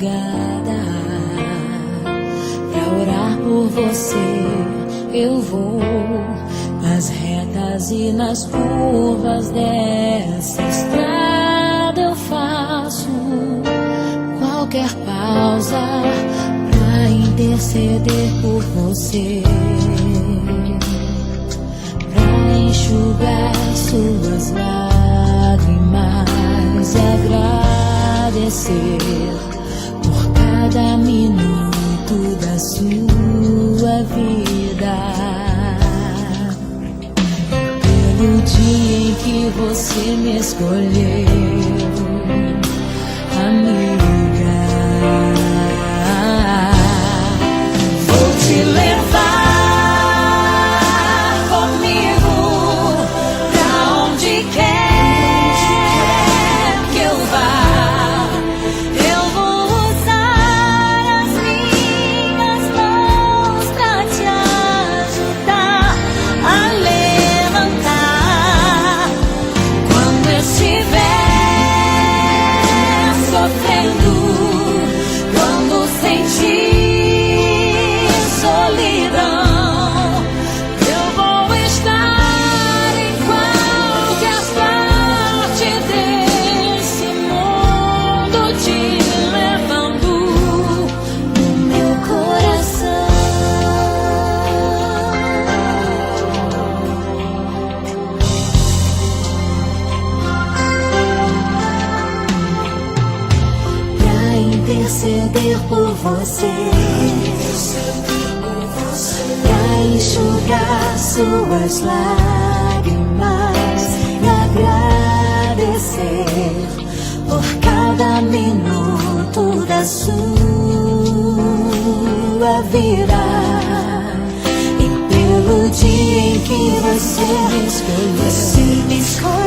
madrugada pra orar por você. Eu vou nas retas e nas curvas dessa estrada. Eu faço qualquer pausa pra interceder por você, pra enxugar suas lágrimas e agradecer por cada minuto da sua vida, pelo dia em que você me escolheu, amiga. Vou te levar comigo pra onde quer que eu vá. Eu vou usar as minhas mãos pra te ajudar a levantar quando estiver sofrendo, quando sentir solidão. Eu vou estar em qualquer parte desse mundo, te levando no meu coração. Pra interceder por você, pra enxugar suas lágrimas e agradecer por cada minuto da sua vida, e pelo dia em que você me escolheu.